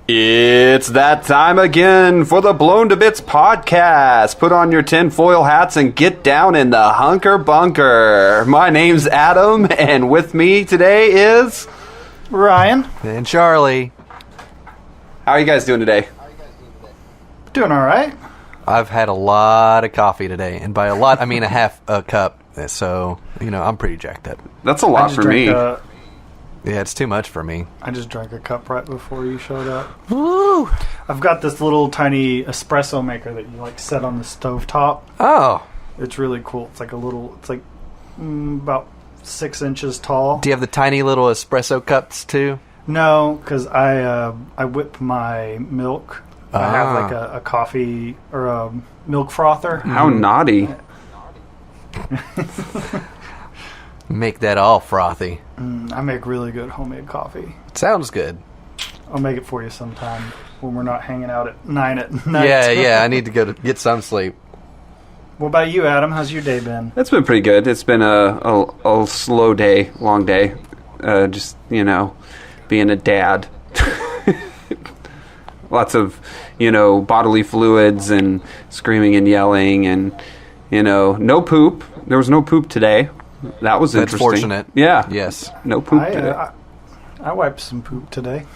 It's that time again for the Blown to Bits podcast. Put on your tinfoil hats and get down in the hunker bunker. My name's Adam, and with me today is... Ryan. And Charlie. How are you guys doing today? Doing all right. I've had a lot of coffee today, and by a lot, I mean a half a cup. So, I'm pretty jacked up. That's a lot for me. Yeah, it's too much for me. I just drank a cup right before you showed up. Woo! I've got this little tiny espresso maker that you set on the stovetop. Oh. It's really cool. It's about 6 inches tall. Do you have the tiny little espresso cups too? No, because I whip my milk. I have a coffee or a milk frother. How naughty. Make that all frothy. I make really good homemade coffee. Sounds good. I'll make it for you sometime when we're not hanging out at 9 at night. Yeah, I need to go to get some sleep. What about you, Adam? How's your day been? It's been pretty good. It's been a slow day, long day. Just, being a dad. Lots of, bodily fluids and screaming and yelling and, no poop. There was no poop today. That was That's interesting. fortunate. Yeah. Yes. No poop today. I wiped some poop today.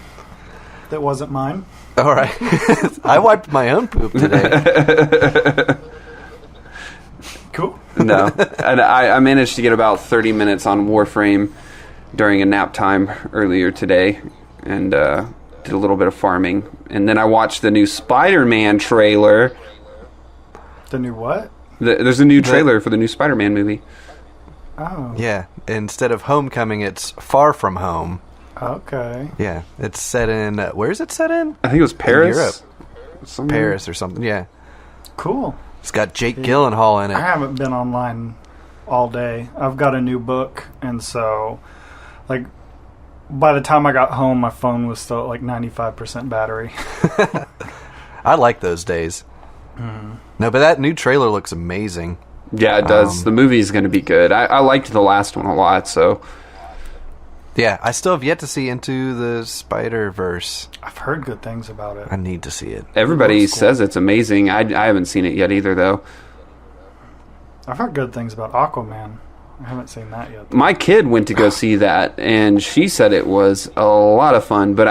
That wasn't mine. All right. I wiped my own poop today. Cool. No. And I managed to get about 30 minutes on Warframe during a nap time earlier today and did a little bit of farming. And then I watched the new Spider-Man trailer. The new what? There's a new trailer for the new Spider-Man movie. Oh. Yeah. Instead of Homecoming, it's Far From Home. Okay. Yeah. It's set in... where is it set in? I think it was Paris. Europe. Somewhere. Paris or something, yeah. Cool. It's got Jake Gyllenhaal in it. I haven't been online all day. I've got a new book, and so, by the time I got home, my phone was still at 95% battery. I like those days. No, but that new trailer looks amazing. Yeah, it does. The movie's going to be good. I liked the last one a lot, so... Yeah, I still have yet to see Into the Spider-Verse. I've heard good things about it. I need to see it. Everybody Looks cool. says it's amazing. I haven't seen it yet either, though. I've heard good things about Aquaman. I haven't seen that yet. My kid went to go see that, and she said it was a lot of fun. But,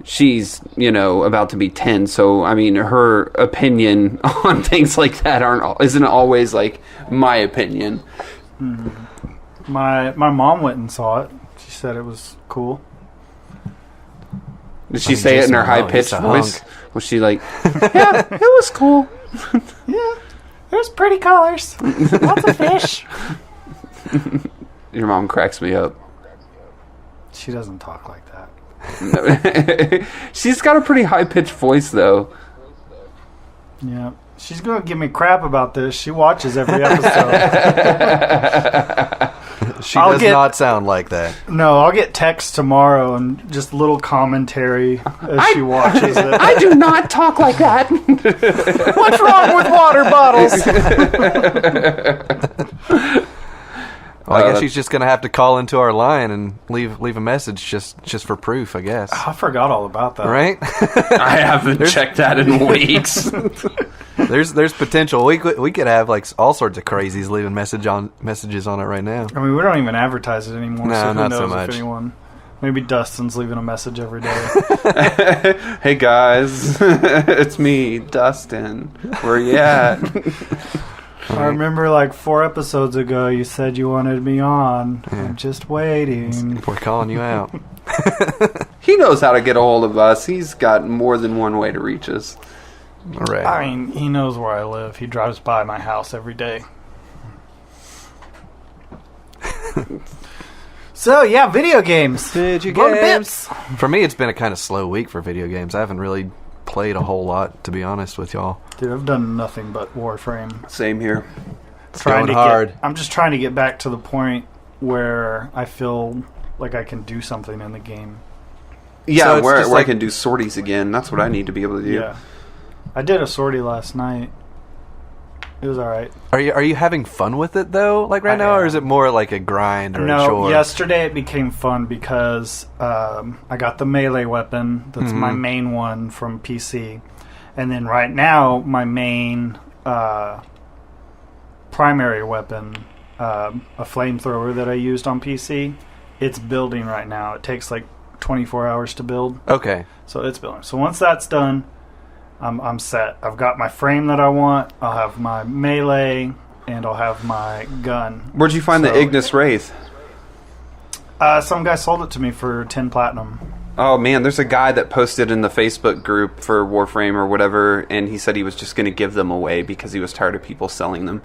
she's, about to be 10, so, her opinion on things like that isn't always, my opinion. Mm-hmm. My mom went and saw it. She said it was cool. Did she say it in her high-pitched voice? Was she like, yeah, it was cool. Yeah, there's pretty colors. Lots of fish. Your mom cracks me up. She doesn't talk like that. She's got a pretty high-pitched voice, though. Yeah. She's going to give me crap about this. She watches every episode. She does not sound like that. No, I'll get text tomorrow and just a little commentary as she watches it. I do not talk like that. What's wrong with water bottles? Well, I guess she's just going to have to call into our line and leave a message just for proof, I guess. I forgot all about that. Right? I haven't checked that in weeks. There's potential. We could have all sorts of crazies leaving messages on it right now. I mean, we don't even advertise it anymore. No, so who not knows so much. If anyone. Maybe Dustin's leaving a message every day. Hey guys, it's me, Dustin. Where you at? I remember 4 episodes ago you said you wanted me on. Yeah. I'm just waiting. We're calling you out. He knows how to get a hold of us. He's got more than one way to reach us. All right. I mean, he knows where I live. He drives by my house every day. So, yeah, video games. Video Blown to games. bits. For me, it's been a kind of slow week for video games. I haven't really played a whole lot, to be honest with y'all. Dude, I've done nothing but Warframe. Same here. It's going hard. I'm just trying to get back to the point where I feel like I can do something in the game. Yeah, So it's where just I can do sorties again. That's what I need to be able to do. Yeah. I did a sortie last night. It was all right. Are you having fun with it though? Like right now, or is it more like a grind or a chore? Yesterday it became fun because I got the melee weapon. That's my main one from PC, and then right now my main primary weapon, a flamethrower that I used on PC. It's building right now. It takes like 24 hours to build. Okay. So it's building. So once that's done, I'm set. I've got my frame that I want. I'll have my melee, and I'll have my gun. Where'd you find the Ignis Wraith? Some guy sold it to me for 10 platinum. Oh man, there's a guy that posted in the Facebook group for Warframe or whatever, and he said he was just going to give them away because he was tired of people selling them.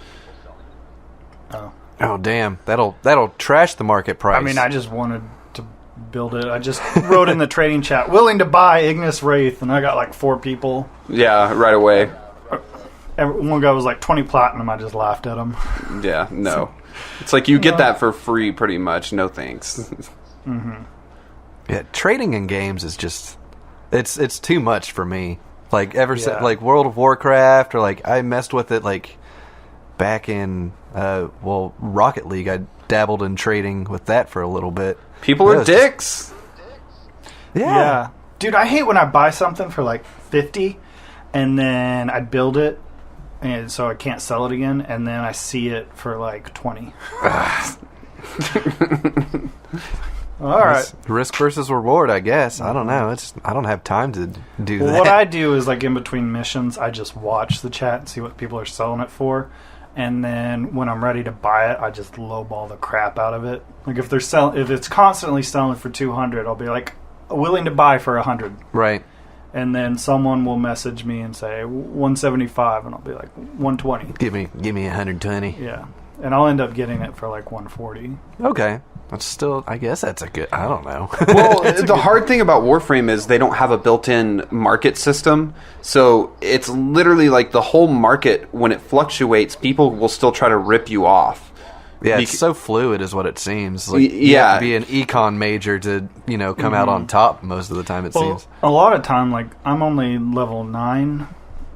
Oh damn, that'll trash the market price. I mean, I just wanted to build it. I just wrote in the trading chat, willing to buy Ignis Wraith, and I got like 4 people. Yeah, right away. One guy was like 20 platinum. I just laughed at him. Yeah, no. It's like you get that for free pretty much. No thanks. Mm-hmm. Yeah, trading in games is just it's too much for me. Like like World of Warcraft, or like I messed with it like back in Rocket League. I dabbled in trading with that for a little bit. People are dicks. Yeah. Dude, I hate when I buy something for like 50 and then I build it and so I can't sell it again, and then I see it for like 20. All right. Risk versus reward, I guess. I don't know. I don't have time to do that. What I do is, like, in between missions, I just watch the chat and see what people are selling it for. And then when I'm ready to buy it, I just lowball the crap out of it. Like, if it's constantly selling for 200, I'll be like, willing to buy for 100. Right. And then someone will message me and say 175, and I'll be like 120. Give me 120. Yeah. And I'll end up getting it for like 140. Okay. That's still, I guess that's a good, I don't know. Well, the hard thing about Warframe is they don't have a built-in market system. So it's literally like the whole market, when it fluctuates, people will still try to rip you off. Yeah, it's so fluid is what it seems. Like, you have to be an econ major to, come out on top most of the time, it seems. A lot of time, like, I'm only level 9,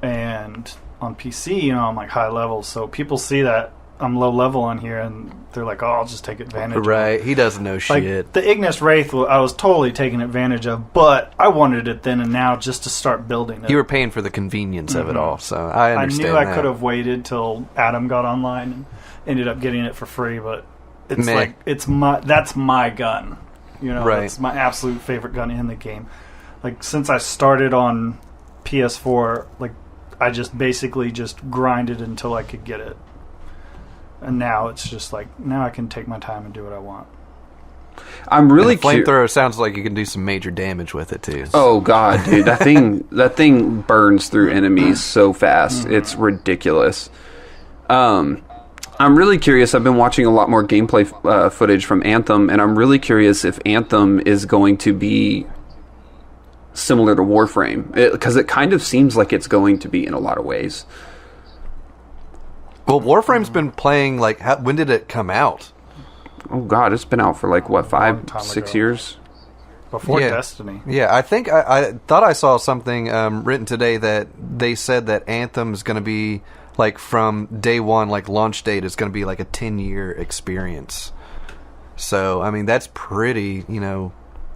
and on PC, I'm like high level, so people see that I'm low level on here, and they're like, oh, I'll just take advantage of it. Right, he doesn't know shit. Like, the Ignis Wraith, I was totally taking advantage of, but I wanted it then and now just to start building it. You were paying for the convenience of it all, so I understand I knew I could have waited till Adam got online and ended up getting it for free, but it's like, that's my gun. Right. It's my absolute favorite gun in the game. Like, since I started on PS4, like, I just basically just grinded until I could get it. And now it's just like, now I can take my time and do what I want. I'm really flamethrower sounds like you can do some major damage with it too. Oh god, dude, that thing burns through enemies so fast. It's ridiculous. I'm really curious. I've been watching a lot more gameplay footage from Anthem, and I'm really curious if Anthem is going to be similar to Warframe, because it kind of seems like it's going to be in a lot of ways. Well, Warframe's been playing, like, when did it come out? Oh, God, it's been out for, like, what, 5-6 years? Before Destiny. Yeah, I think, I thought I saw something written today that they said that Anthem's going to be, like, from day one, like, launch date is going to be, like, a 10-year experience. So, I mean, that's pretty,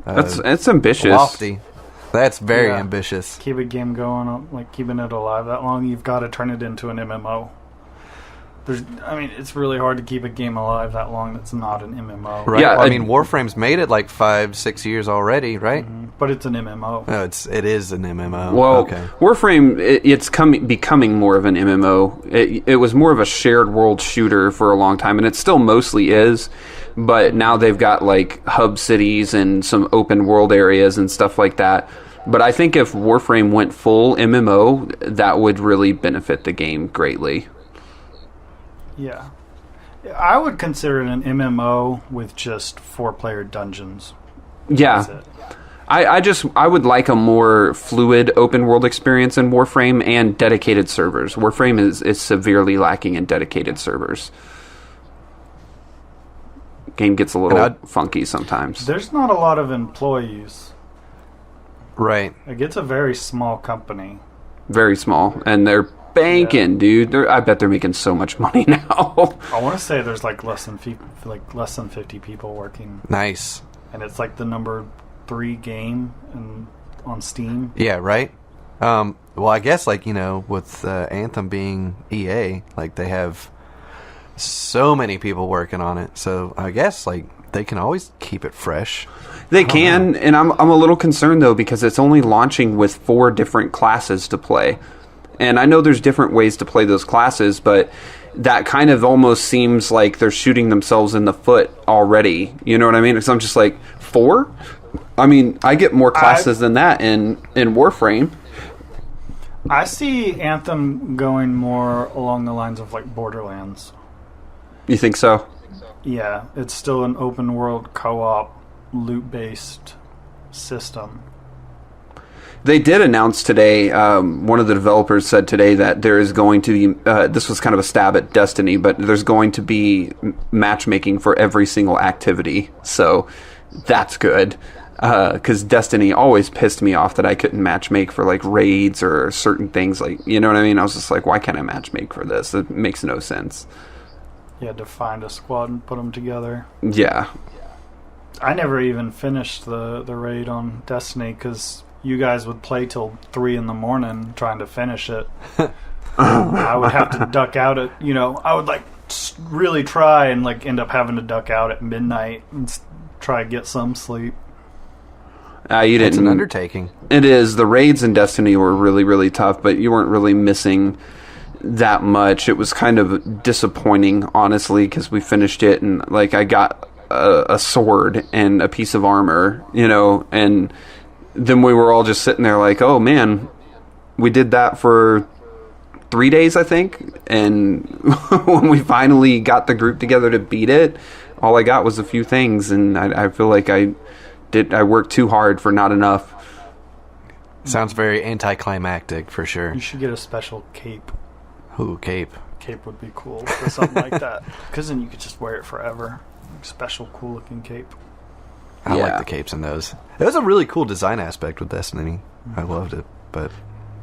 That's ambitious. Lofty. That's very ambitious. Keep a game going, like, keeping it alive that long, you've got to turn it into an MMO. It's really hard to keep a game alive that long that's not an MMO. Right. Yeah, well, Warframe's made it like 5-6 years already, right? Mm-hmm. But it's an MMO. No, it is an MMO. Well, okay. Warframe, it's becoming more of an MMO. It was more of a shared world shooter for a long time, and it still mostly is. But now they've got like hub cities and some open world areas and stuff like that. But I think if Warframe went full MMO, that would really benefit the game greatly. Yeah. I would consider it an MMO with just 4-player dungeons. Yeah. I would like a more fluid open world experience in Warframe and dedicated servers. Warframe is severely lacking in dedicated servers. Game gets a little funky sometimes. There's not a lot of employees. Right. Like, it's a very small company. Very small, and they're banking, dude. I bet they're making so much money now. I want to say there's like less than 50 people working. Nice. And it's like the number 3 game on Steam. Yeah, right? Well, I guess, like, you know, with Anthem being EA, like, they have so many people working on it. So I guess, like, they can always keep it fresh. They can, and I'm a little concerned, though, because it's only launching with 4 different classes to play. And I know there's different ways to play those classes, but that kind of almost seems like they're shooting themselves in the foot already. You know what I mean? Because I'm just like, 4? I mean, I get more classes than that in Warframe. I see Anthem going more along the lines of like Borderlands. You think so? Yeah, it's still an open world co-op loot-based system. They did announce today, one of the developers said today that there is going to be, this was kind of a stab at Destiny, but there's going to be matchmaking for every single activity. So that's good. Because Destiny always pissed me off that I couldn't matchmake for like raids or certain things. Like, you know what I mean? I was just like, why can't I matchmake for this? It makes no sense. You had to find a squad and put them together. Yeah. I never even finished the raid on Destiny because you guys would play till 3 in the morning trying to finish it. I would have to duck out at, I would like really try and like end up having to duck out at midnight and try to get some sleep. You didn't. It's an undertaking. It is. The raids in Destiny were really, really tough, but you weren't really missing that much. It was kind of disappointing, honestly, because we finished it and like I got a sword and a piece of armor, and then we were all just sitting there like, oh man, we did that for 3 days, I think, and when we finally got the group together to beat it, all I got was a few things, and I feel like I worked too hard for not enough. Sounds very anticlimactic, for sure. You should get a special cape. Ooh, cape. Cape would be cool for something like that. Because then you could just wear it forever. Special, cool-looking cape. I like the capes in those. It was a really cool design aspect with Destiny. I loved it, but...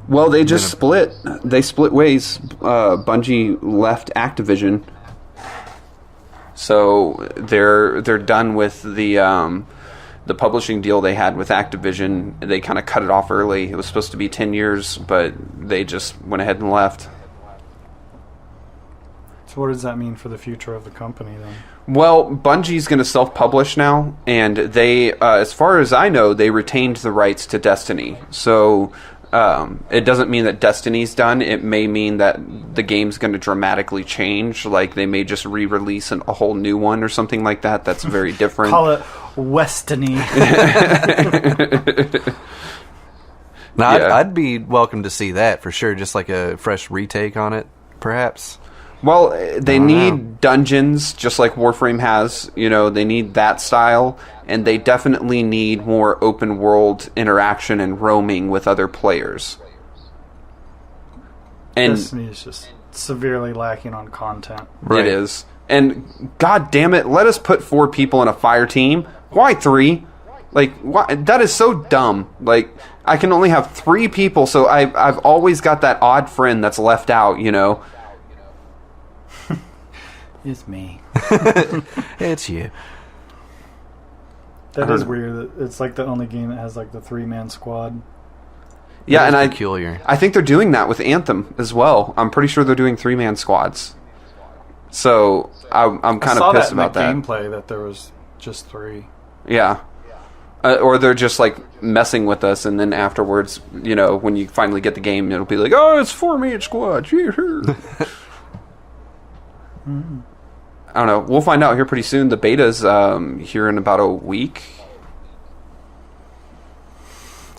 Well, they just split. They split ways. Bungie left Activision. So they're done with the publishing deal they had with Activision. They kind of cut it off early. It was supposed to be 10 years, but they just went ahead and left. So what does that mean for the future of the company then? Well, Bungie's going to self-publish now, and they, as far as I know, they retained the rights to Destiny. So it doesn't mean that Destiny's done. It may mean that the game's going to dramatically change. Like, they may just re-release a whole new one or something like that. That's very different. Call it Westiny. Now, I'd be welcome to see that, for sure. Just like a fresh retake on it, perhaps. Well, they need dungeons, just like Warframe has. They need that style, and they definitely need more open world interaction and roaming with other players. And Destiny is just severely lacking on content. Right. It is. And god damn it, let us put 4 people in a fire team. Why 3? Like, why? That is so dumb. Like, I can only have 3 people, so I've always got that odd friend that's left out, It's me. It's you. That is weird. It's like the only game that has like the 3-man squad. Yeah, and peculiar. I think they're doing that with Anthem as well. I'm pretty sure they're doing 3-man squads. So I'm kind of pissed about that. I saw that in the gameplay that there was just 3. Yeah. Or they're just like messing with us, and then afterwards, when you finally get the game, it'll be like, oh, it's 4-man squad. I don't know. We'll find out here pretty soon. The beta's here in about a week.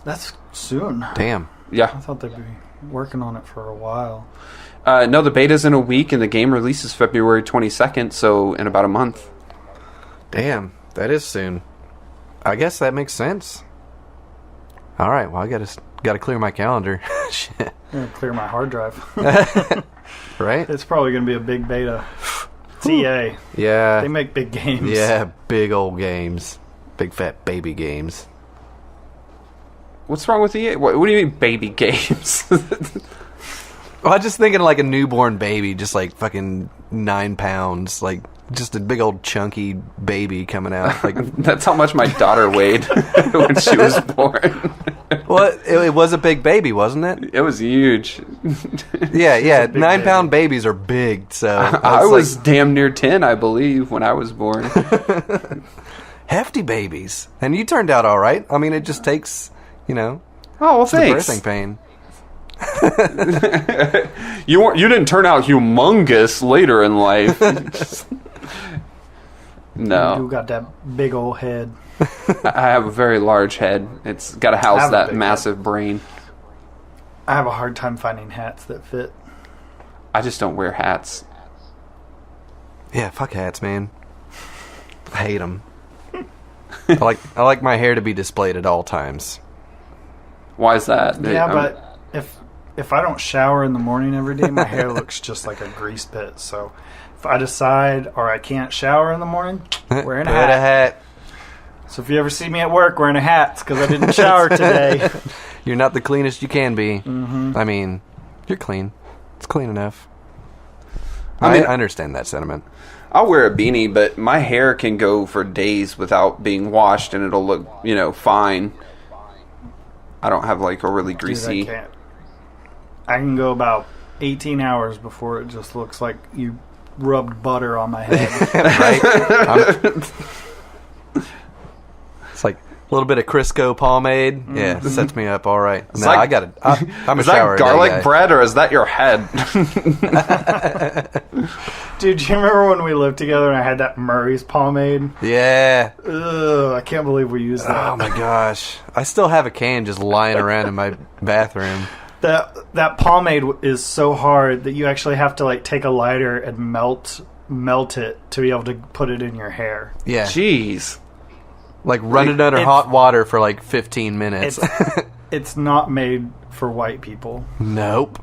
That's soon. Damn. Yeah. I thought they'd be working on it for a while. No, the beta's in a week, and the game releases February 22nd, so in about a month. Damn. That is soon. I guess that makes sense. All right. Well, I gotta clear my calendar. Shit. I'm gonna clear my hard drive. Right? It's probably gonna be a big beta. It's EA. Yeah. They make big games. Yeah, big old games. Big fat baby games. What's wrong with EA? What do you mean baby games? Well, I'm just thinking like a newborn baby, just like fucking 9 pounds, like just a big old chunky baby coming out. Like That's how much my daughter weighed when she was born. Well, it was a big baby, wasn't it? It was huge. Yeah. 9-pound babies are big, so I was damn near 10, I believe, when I was born. hefty babies, and you turned out all right. I mean, it just takes, Oh, well, thanks. The birthing pain. You didn't turn out humongous later in life. No. You got that big old head. I have a very large head. It's got to house that massive brain. I have a hard time finding hats that fit. I just don't wear hats. Yeah, fuck hats, man. I hate them. I like my hair to be displayed at all times. Why is that? Yeah, but if I don't shower in the morning every day, my hair looks just like a grease pit. So if I decide or I can't shower in the morning, wearing a hat. So if you ever see me at work wearing a hat, it's because I didn't shower today. You're not the cleanest you can be. Mm-hmm. I mean, you're clean. It's clean enough. I understand that sentiment. I'll wear a beanie, but my hair can go for days without being washed, and it'll look, fine. I don't have like a really greasy. Dude, I can go about 18 hours before it just looks like you rubbed butter on my head. Right? It's like a little bit of Crisco pomade. Yeah, sets me up all right. I'm a shower. Is that garlic bread or is that your head? Dude, do you remember when we lived together and I had that Murray's pomade? Yeah. Ugh, I can't believe we used that. Oh my gosh. I still have a can just lying around in my bathroom. That pomade is so hard that you actually have to like take a lighter and melt it to be able to put it in your hair. Yeah. Jeez. Like run it under hot water for like 15 minutes. It's not made for white people. Nope.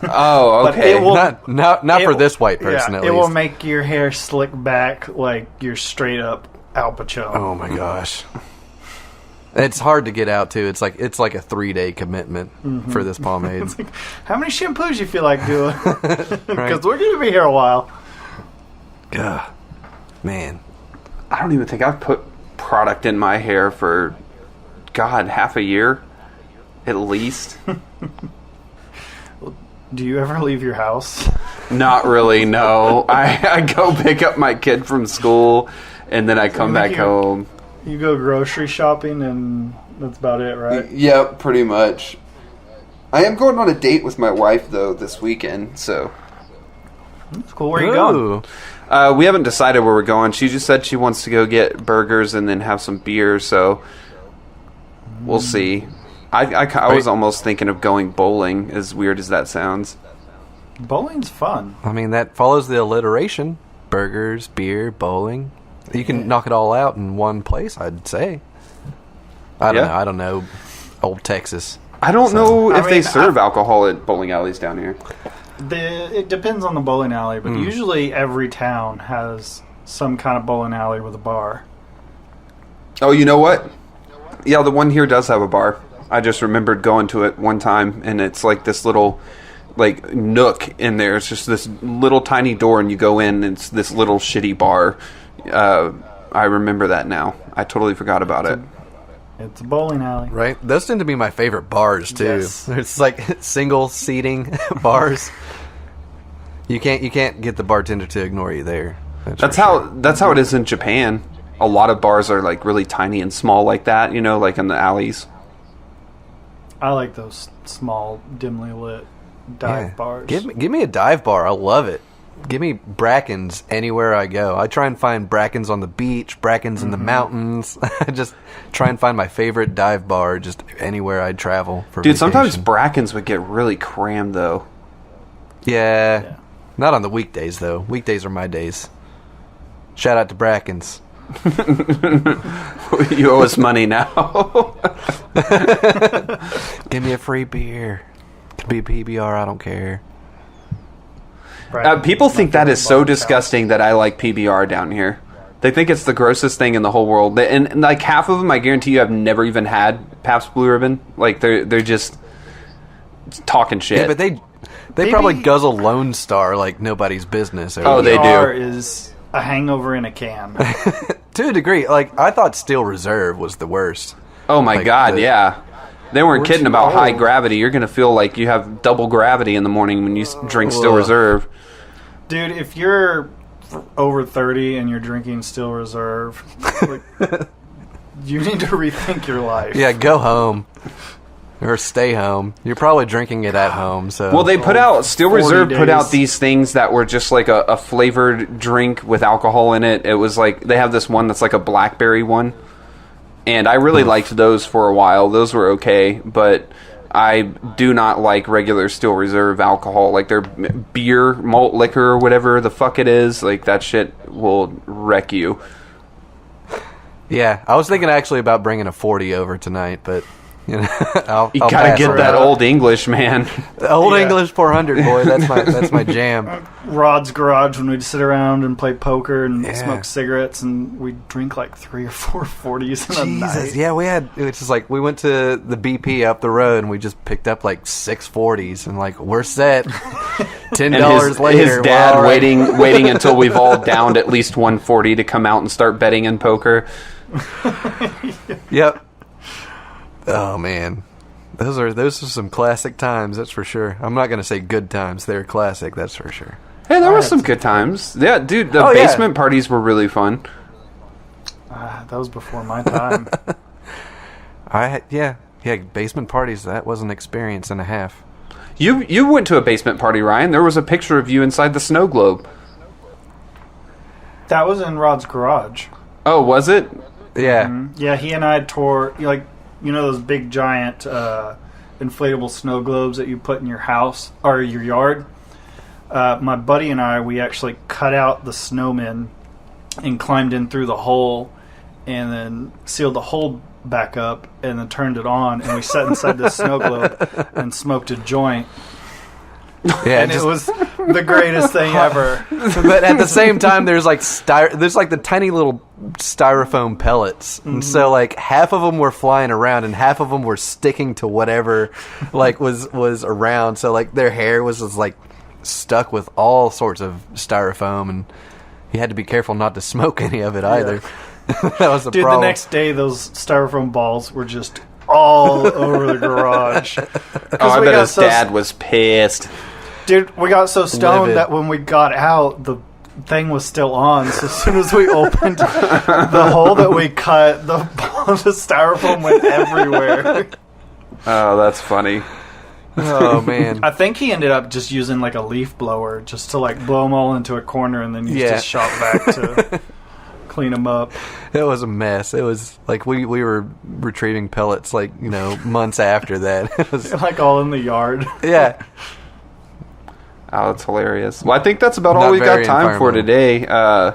Oh, okay. Not for this white person, at least. It will make your hair slick back like you're straight up Al Pacino. Oh my gosh. It's hard to get out too. It's like a 3-day commitment for this pomade. It's like, how many shampoos you feel like doing? Because we're going to be here a while. God, man, I don't even think I've put product in my hair for half a year at least. Do you ever leave your house? Not really, no. I go pick up my kid from school and then I come back home. You go grocery shopping and that's about it, right? Yep, pretty much. I am going on a date with my wife though this weekend, so that's cool. Where are you going? We haven't decided where we're going. She just said she wants to go get burgers and then have some beer, so we'll see. I was almost thinking of going bowling, as weird as that sounds. Bowling's fun. I mean, that follows the alliteration. Burgers, beer, bowling. You can knock it all out in one place, I'd say. I don't know. Old Texas. I don't know if they serve alcohol at bowling alleys down here. It depends on the bowling alley, but usually every town has some kind of bowling alley with a bar. Oh, you know what? Yeah, the one here does have a bar. I just remembered going to it one time, and it's like this little nook in there. It's just this little tiny door, and you go in, and it's this little shitty bar. I remember that now. I totally forgot about it. It's a bowling alley. Right? Those tend to be my favorite bars, too. Yes. It's like single seating bars. You can't get the bartender to ignore you there. That's how it is in Japan. A lot of bars are like really tiny and small like that, like in the alleys. I like those small, dimly lit dive bars. Give me a dive bar. I love it. Give me Brackens anywhere I go. I try and find Brackens on the beach, Brackens in the mountains. I just try and find my favorite dive bar just anywhere I travel for vacation. Sometimes Brackens would get really crammed, though. Yeah. Not on the weekdays, though. Weekdays are my days. Shout out to Brackens. You owe us money now. Give me a free beer. Could be PBR, I don't care. People think that is so disgusting that I like PBR down here. They think it's the grossest thing in the whole world. And like half of them, I guarantee you, have never even had Pabst Blue Ribbon. Like they're just talking shit. Yeah, but They probably guzzle Lone Star like nobody's business. Oh, they do. Is a hangover in a can. To a degree. Like, I thought Steel Reserve was the worst. Oh, my God, yeah. They weren't kidding about old. high gravity. You're going to feel like you have double gravity in the morning when you drink Steel Reserve. Dude, if you're over 30 and you're drinking Steel Reserve, like, you need to rethink your life. Yeah, go home. Or stay home. You're probably drinking it at home, so... Well, they put out... Steel 40 Reserve put days. out these things that were just like a flavored drink with alcohol in it. It was like... They have this one that's like a blackberry one. And I really liked those for a while. Those were okay, but I do not like regular Steel Reserve alcohol. Like their beer, malt liquor, or whatever the fuck it is. Like that shit will wreck you. Yeah, I was thinking actually about bringing a 40 over tonight, but... You know, I'll gotta get that Old English, man. Old English 400, boy. That's my jam. Rod's garage when we'd sit around and play poker and smoke cigarettes, and we'd drink like 3 or 4 40s in a night. Yeah, it's just like we went to the BP up the road and we just picked up like 6 40s and like we're set. $10 later. His dad waiting until we've all downed at least 140 to come out and start betting in poker. Yep. Oh man, those are some classic times. That's for sure. I'm not gonna say good times. They're classic. That's for sure. Hey, there were some good times. Yeah, dude, the basement parties were really fun. That was before my time. Yeah, basement parties. That was an experience and a half. You went to a basement party, Ryan. There was a picture of you inside the snow globe. That was in Rod's garage. Oh, was it? Yeah. Mm-hmm. Yeah, he and I tore those big giant inflatable snow globes that you put in your house or your yard. My buddy and we actually cut out the snowmen and climbed in through the hole and then sealed the hole back up and then turned it on, and we sat inside this snow globe and smoked a joint. Yeah, and it was the greatest thing ever. But at the same time, there's like the tiny little styrofoam pellets, and so like half of them were flying around, and half of them were sticking to whatever like was around. So like their hair was like stuck with all sorts of styrofoam, and you had to be careful not to smoke any of it either. That was the problem. The next day those styrofoam balls were just all over the garage. I bet his dad was pissed. Dude, we got so stoned that when we got out, the thing was still on. So as soon as we opened the hole that we cut, the styrofoam went everywhere. Oh, that's funny. Oh, man. I think he ended up just using like a leaf blower just to like blow them all into a corner, and then he just shot back to clean them up. It was a mess. It was like we were retrieving pellets like, months after that. It was like all in the yard. Yeah. Oh, that's hilarious. Well, I think that's about all we got time for today. I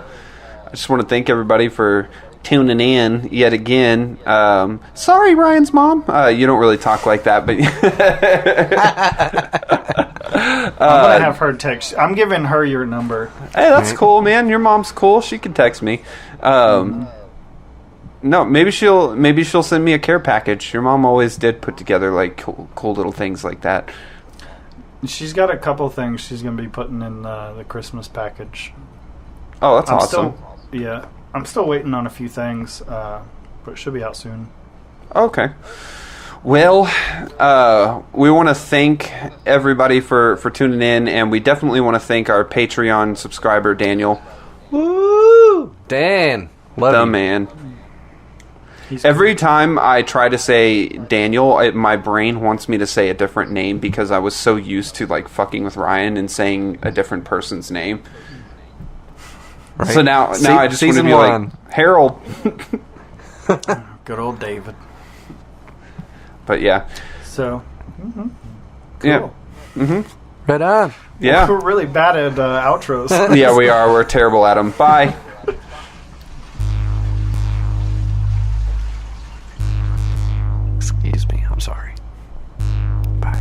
just want to thank everybody for tuning in yet again. Sorry, Ryan's mom. You don't really talk like that, but I'm gonna have her text. I'm giving her your number. Hey, that's cool, man. Your mom's cool. She can text me. No, maybe she'll send me a care package. Your mom always did put together like cool little things like that. She's got a couple things she's going to be putting in the Christmas package. Oh, that's awesome. I'm still waiting on a few things, but it should be out soon. Okay. Well, we want to thank everybody for tuning in, and we definitely want to thank our Patreon subscriber, Daniel. Woo! Dan. Love the you. Man. Every time I try to say Daniel, my brain wants me to say a different name because I was so used to like fucking with Ryan and saying a different person's name. Right. So now I just want to be like Harold. Good old David. But yeah. So. Cool. Yeah. Right on. Yeah. We're really bad at outros. Yeah, we are. We're terrible at them. Bye. Excuse me. I'm sorry. Bye.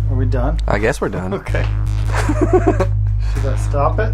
Are we done? I guess we're done. Okay. Should I stop it?